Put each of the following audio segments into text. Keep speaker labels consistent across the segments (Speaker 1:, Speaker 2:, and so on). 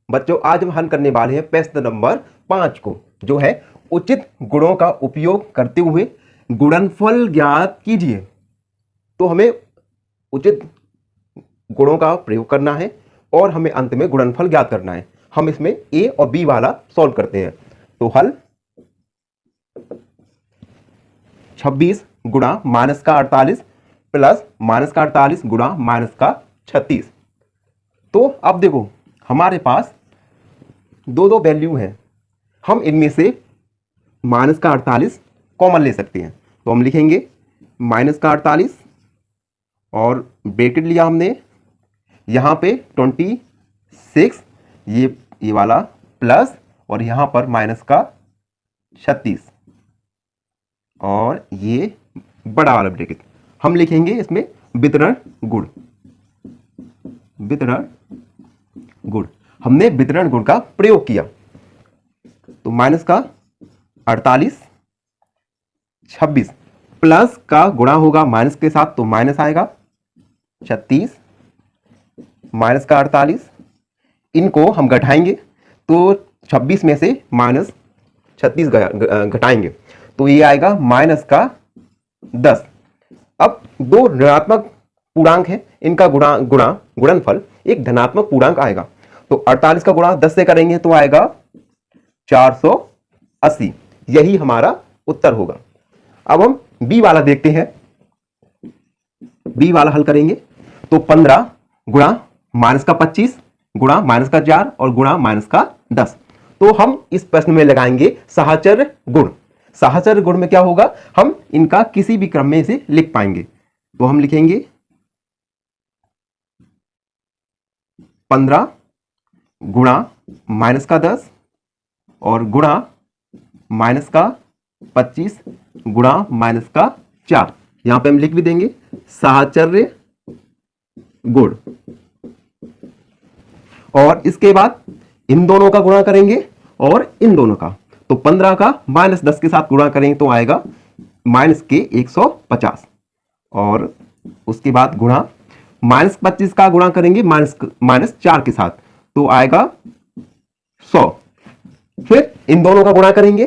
Speaker 1: बच्चों आज हम हल करने वाले हैं प्रश्न नंबर 5 को, जो है उचित गुणों का उपयोग करते हुए गुणनफल ज्ञात कीजिए। तो हमें उचित गुणों का प्रयोग करना है और हमें अंत में गुणनफल ज्ञात करना है। हम इसमें ए और बी वाला सॉल्व करते हैं। तो हल 26 गुणा माइनस का 48 प्लस माइनस का 48 गुणा माइनस का 36। तो अब देखो हमारे पास दो दो वैल्यू हैं, हम इनमें से माइनस का 48 कॉमन ले सकते हैं। तो हम लिखेंगे माइनस का 48 और ब्रैकेट लिया हमने, यहाँ पे 26 ये वाला प्लस और यहाँ पर माइनस का 36 और ये बड़ा वाला ब्रैकेट। हम लिखेंगे इसमें वितरण गुण। वितरण गुण, हमने वितरण गुण का प्रयोग किया। तो माइनस का 48 26 प्लस का गुणा होगा माइनस के साथ, तो माइनस आएगा 36 माइनस का 48। इनको हम घटाएंगे तो 26 में से माइनस 36 घटाएंगे तो ये आएगा माइनस का 10। अब दो ऋणात्मक पूर्णांक है, इनका गुणनफल एक धनात्मक पूर्णांक आएगा। तो 48 का गुणा 10 से करेंगे तो आएगा 480। यही हमारा उत्तर होगा। अब हम बी वाला देखते हैं। बी वाला हल करेंगे तो 15 गुणा माइनस का 25 गुणा माइनस का 4 और गुणा माइनस का 10। तो हम इस प्रश्न में लगाएंगे साहचर्य गुण। साहचर्य गुण में क्या होगा, हम इनका किसी भी क्रम में से लिख पाएंगे। तो हम लिखेंगे 15 गुणा माइनस का 10 और गुणा माइनस का 25 गुणा माइनस का 4। यहां पे हम लिख भी देंगे साहचर्य गुण। और इसके बाद इन दोनों का गुणा करेंगे और इन दोनों का। तो 15 का माइनस 10 के साथ गुणा करेंगे तो आएगा माइनस के 150 और उसके बाद गुणा माइनस 25 का गुणा करेंगे माइनस 4 के साथ तो आएगा 100। फिर इन दोनों का गुणा करेंगे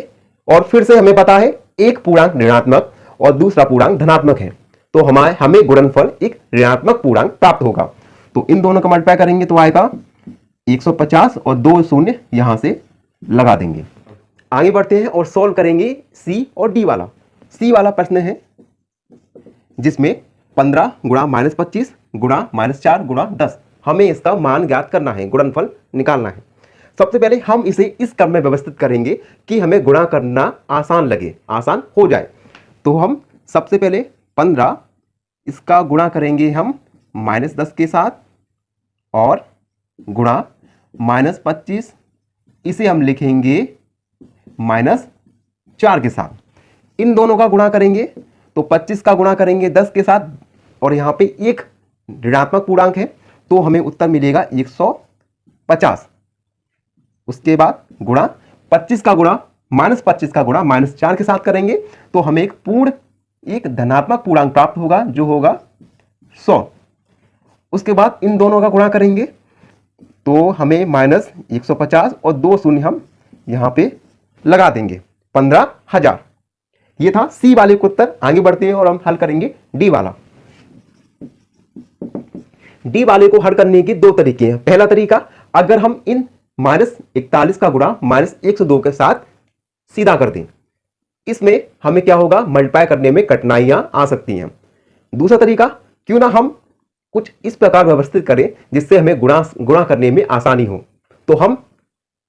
Speaker 1: और फिर से हमें पता है एक पूर्णांक ऋणात्मक और दूसरा पूर्णांक धनात्मक है, तो हमें गुणनफल एक ऋणात्मक पूर्णांक प्राप्त होगा। तो इन दोनों का मल्टीप्लाई करेंगे तो आएगा 150 और 2 शून्य यहां से लगा देंगे। आगे बढ़ते हैं और सॉल्व करेंगे सी और डी वाला। सी वाला प्रश्न है जिसमें 15 गुणा माइनस 25 गुणा माइनस 4 गुणा 10। हमें इसका मान ज्ञात करना है, गुणनफल निकालना है। सबसे पहले हम इसे इस क्रम में व्यवस्थित करेंगे कि हमें गुणा करना आसान लगे, आसान हो जाए। तो हम सबसे पहले 15 इसका गुणा करेंगे हम माइनस 10 के साथ और गुणा माइनस 25 इसे हम लिखेंगे माइनस 4 के साथ। इन दोनों का गुणा करेंगे तो 25 का गुणा करेंगे 10 के साथ और यहां पे एक ऋणात्मक पूर्णांक है तो हमें उत्तर मिलेगा 150। उसके बाद गुणा 25 का गुणा माइनस 25 का गुणा माइनस 4 के साथ करेंगे तो हमें एक धनात्मक पूर्णांक प्राप्त होगा जो होगा 100। उसके बाद इन दोनों का गुणा करेंगे तो हमें माइनस 150 और 2 शून्य हम यहां पे लगा देंगे 15,000। ये था सी वाले का उत्तर। आगे बढ़ते हैं और हम हल करेंगे डी वाला। डी वाले को हल करने के दो तरीके हैं। पहला तरीका, अगर हम इन माइनस 41 का गुणा माइनस 102 के साथ सीधा कर दें, इसमें हमें क्या होगा, मल्टीप्लाई करने में कठिनाइयां आ सकती हैं। दूसरा तरीका, क्यों ना हम कुछ इस प्रकार व्यवस्थित करें जिससे हमें गुणा करने में आसानी हो। तो हम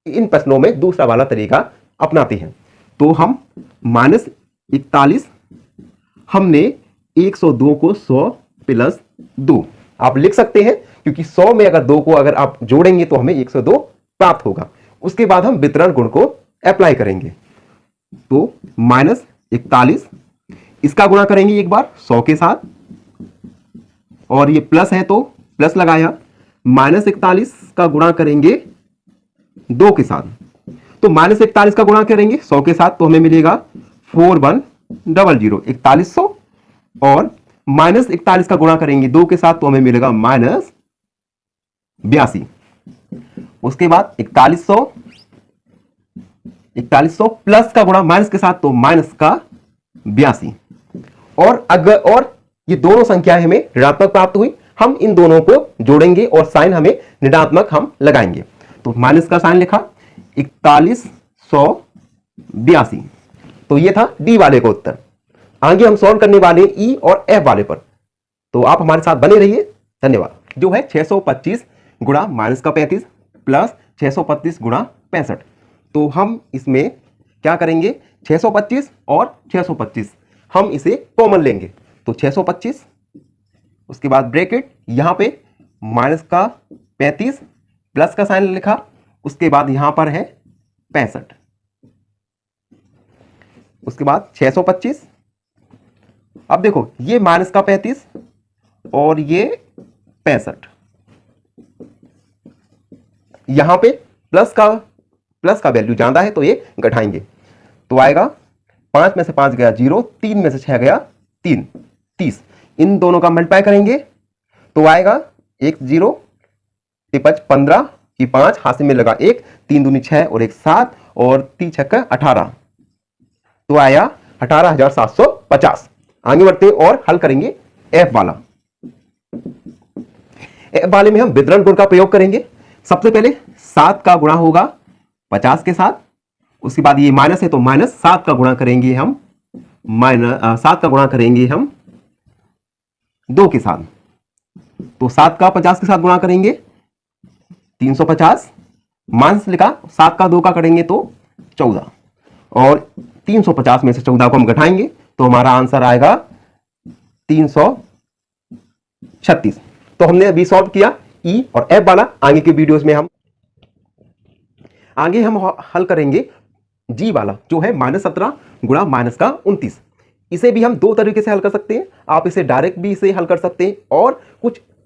Speaker 1: इन प्रश्नों में दूसरा वाला तरीका अपनाते हैं। तो हम माइनस 41 हमने 102 को 100 प्लस 2 आप लिख सकते हैं, क्योंकि 100 में अगर 2 को अगर आप जोड़ेंगे तो हमें 102 प्राप्त होगा। उसके बाद हम वितरण गुण को अप्लाई करेंगे। तो माइनस 41 इसका गुणा करेंगे एक बार 100 के साथ और ये प्लस है तो प्लस लगाया। माइनस 41 का गुणा करेंगे 2 के साथ, तो माइनस 41 का गुणा करेंगे 100 के साथ तो हमें मिलेगा 4100 4100 और माइनस 41 का गुणा करेंगे 2 के साथ तो हमें मिलेगा माइनस 82। उसके बाद 4100 प्लस का गुणा माइनस के साथ, तो माइनस का 82। और ये दोनों संख्याएं हमें ऋणात्मक प्राप्त हुई, हम इन दोनों को जोड़ेंगे और साइन हमें ऋणात्मक हम लगाएंगे। तो माइनस का साइन लिखा 4182। तो ये था डी वाले का उत्तर। आगे हम सॉल्व करने वाले ई और एफ वाले पर, तो आप हमारे साथ बने रहिए। धन्यवाद। जो है 625 गुणा माइनस का 35 प्लस 625 गुणा 65। तो हम इसमें क्या करेंगे, 625 और 625 हम इसे कॉमन लेंगे। तो 625, उसके बाद ब्रैकेट, यहां पे माइनस का 35 प्लस का साइन लिखा, उसके बाद यहां पर है 65, उसके बाद 625। अब देखो ये माइनस का 35 और ये 65, यहां पे प्लस का वैल्यू ज्यादा है तो ये घटाएंगे। तो आएगा 5 में से 5 गया 0, 3 में से 6 गया 3, 30। इन दोनों का मल्टीप्लाई करेंगे तो आएगा 1 0 5 15 की 5 हाथ में लगा 1, 3 दूनी 6 और 1 7 और 3 6 18। तो आया 18,750। आगे बढ़ते और हल करेंगे एफ वाला। एफ वाले में हम वितरण गुण का प्रयोग करेंगे। सबसे पहले 7 का गुणा होगा 50 के साथ, उसके बाद ये माइनस है तो माइनस 7 का गुणा करेंगे हम 2 के साथ। तो 7 का 50 के साथ गुणा करेंगे 350, माइनस लिखा 7 का 2 का करेंगे तो 14, और 350 में से 14 को हम घटाएंगे तो हमारा आंसर आएगा 336। तो हमने अभी सॉल्व किया ई और एफ वाला। आगे के वीडियोस में हम हल करेंगे जी वाला, जो है -17 गुणा माइनस का 29। इसे भी हम दो तरीके से हल कर सकते हैं। आप इसे डायरेक्ट भी इसे हल कर सकते हैं, और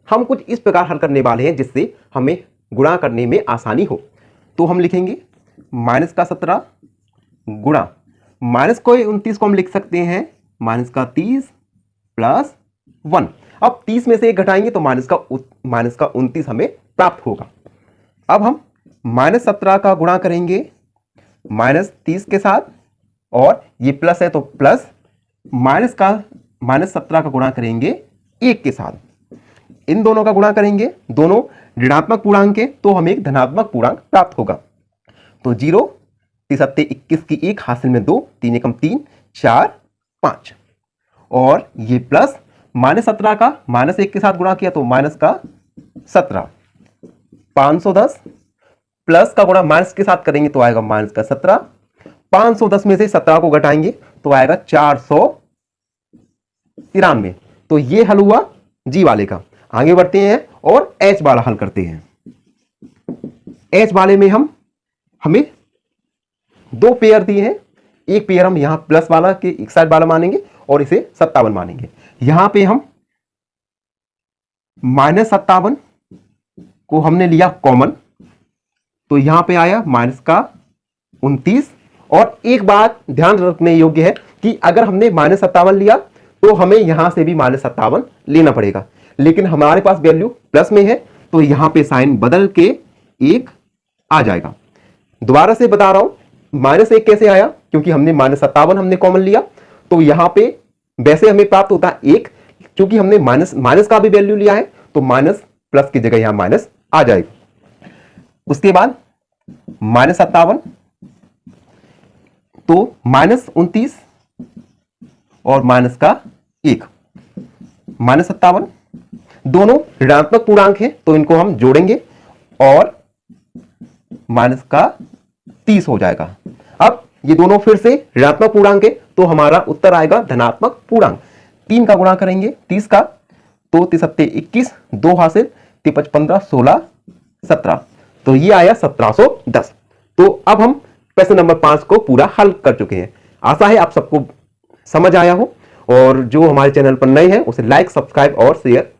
Speaker 1: हम कुछ इस प्रकार हल करने वाले हैं जिससे हमें गुणा करने में आसानी हो। तो हम लिखेंगे माइनस का 17 गुणा माइनस को 29 को हम लिख सकते हैं माइनस का 30 प्लस 1। अब 30 में से 1 घटाएंगे तो माइनस का 29 हमें प्राप्त होगा। अब हम -17 का गुणा करेंगे -30 के साथ, और ये प्लस है तो प्लस, -17 का गुणा करेंगे 1 के साथ। इन दोनों का गुणा करेंगे, दोनों ऋणात्मक पूर्णांक है तो हमें एक धनात्मक पूर्णांक प्राप्त होगा। तो 0 3 7 21 की 1 हासिल में 2, 3 एकम 3 4 5, और ये प्लस -17 का -1 के साथ गुणा किया तो माइनस का 17, 510 प्लस का गुणा माइनस के साथ करेंगे तो आएगा माइनस का 17, 510 में से 17 को घटाएंगे तो आएगा 493। तो ये हल हुआ जी वाले का। आगे बढ़ते हैं और एच वाला हल करते हैं। एच वाले में हमें 2 पेयर दिए हैं। एक पेयर हम यहां प्लस वाला के एक साइड वाला मानेंगे और इसे 57 मानेंगे। यहां पे हम -57 को हमने लिया कॉमन, तो यहां पे आया माइनस का 29। और एक बात ध्यान रखने योग्य है कि अगर हमने -57 लिया तो हमें यहां से भी -57 लेना पड़ेगा, लेकिन हमारे पास वैल्यू प्लस में है तो यहां पे साइन बदल के 1 आ जाएगा। दोबारा से बता रहा हूं, -1 कैसे आया, क्योंकि हमने -57 हमने कॉमन लिया, तो यहां पे वैसे हमें प्राप्त होता है 1, क्योंकि हमने माइनस का भी वैल्यू लिया है तो माइनस प्लस की जगह यहां माइनस आ जाएगा। उसके बाद -57 तो -29 और माइनस का 1, -57 दोनों ऋणात्मक पूर्णांक है तो इनको हम जोड़ेंगे और माइनस का 30 हो जाएगा। अब ये दोनों फिर से ऋणात्मक पूर्णांक है तो हमारा उत्तर आएगा धनात्मक पूर्णांक। 3 का गुणा करेंगे 30 का तो 3 7 21, 2 हासिल 3 5 15 16 17, तो ये आया 1710। तो अब हम प्रश्न नंबर 5 को पूरा हल कर चुके हैं। आशा है आप सबको समझ आया हो, और जो हमारे चैनल पर नए हैं उसे लाइक, सब्सक्राइब और शेयर